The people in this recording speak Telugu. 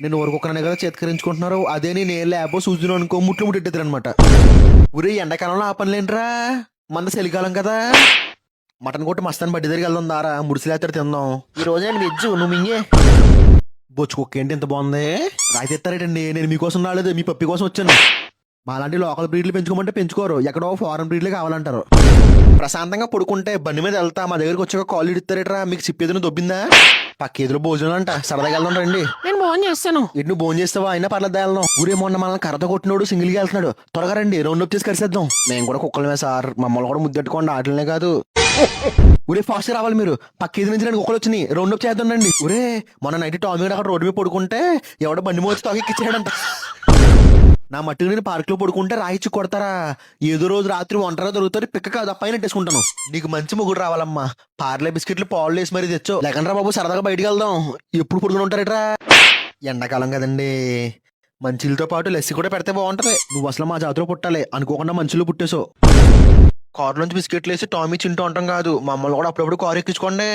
నేను ఊరుకున్నానే కదా చేతకరించుకుంటున్నారు. అదే నేను ఏ ల్యాబో సూచన అనుకో ముట్లు ముట్టెట్టారు అనమాట. ఊరే ఎండాకాలంలో ఆ పనులేంట్రా, మంద చలికాలం కదా. మటన్ కొట్టి మస్తాన్ బడ్డీ దగ్గరికి వెళ్దాం దారా, ముడిసిలేతాడు తిందాం. ఈ రోజు నేను వెజ్, నువ్వు మింగే. బొచ్చు కుక్క ఏంటి ఎంత బాగుంది. రాయితే ఎత్తారేటండి, నేను మీకోసం రాలేదు, మీ పప్పి కోసం వచ్చాను. మాలాంటి లోకల్ బ్రీడ్లు పెంచుకోమంటే పెంచుకోరు, ఎక్కడో ఫారెన్ బ్రీడ్లే కావాలంటారు. ప్రశాంతంగా పడుకుంటే బండి మీద వెళ్తా, మా దగ్గరికి వచ్చాక కాల్ ఇడతారేట్రా, మీకు సిప్పేదిన దొబ్బిందా. పక్కేదిలో భోజనం అంట, సరదాగా వెళ్దాం రండి. నేను ఫోన్ చేస్తాను. ఇటు నువ్వు భోజనం చేస్తావా, అయినా పర్లేదు వెళ్దాం. ఊరే మొన్న మనల్ని కర్రతో కొట్టినోడు సింగిల్ గా వెళ్తున్నాడు, త్వరగా రండి, రౌండ్ అప్ చేసి కలిసేద్దాం. మేము కూడా కుక్కలమే సార్, మమ్మల్ని కూడా ముద్దెట్టుకోండి, ఆటలనే కాదు. ఊరే ఫాస్ట్ రావాలి మీరు, పక్కేది నుంచి రెండు కుక్కలు వచ్చినాయి, రౌండ్ అప్ చేద్దాం రండి. ఊరే మొన్న నైట్ టామీ అక్కడ రోడ్డు మీద పడుకుంటే ఎవడో బండి మోచి తాగిచ్చాడంట. నా మట్టుకు నేను పార్క్ లో పడుకుంటే రాయిచ్చి కొడతారా. ఏదో రోజు రాత్రి ఒంటరిగా దొరుకుతారు, పిక్క కాదు పైన నెట్టేసుకుంటాను. నీకు మంచి ముగ్గురు రావాలమ్మా, పార్లే బిస్కెట్లు పాలు వేసి మరీ తెచ్చో, లేకండ్రా బాబు సరదాగా బయటికి వెళ్దాం. ఎప్పుడు పడుకుని ఉంటారేట్రా, ఎండాకాలం కదండి, మంచిలతో పాటు లస్సీ కూడా పెడితే బాగుంటది. నువ్వు అసలు మా జాతిలో పుట్టాలి, అనుకోకుండా మంచులు పుట్టేసో. కారులోంచి బిస్కెట్లు వేసి టామీ చింటూ ఉంటాం కాదు, మమ్మల్ని కూడా అప్పుడప్పుడు కారు ఎక్కించుకోండి.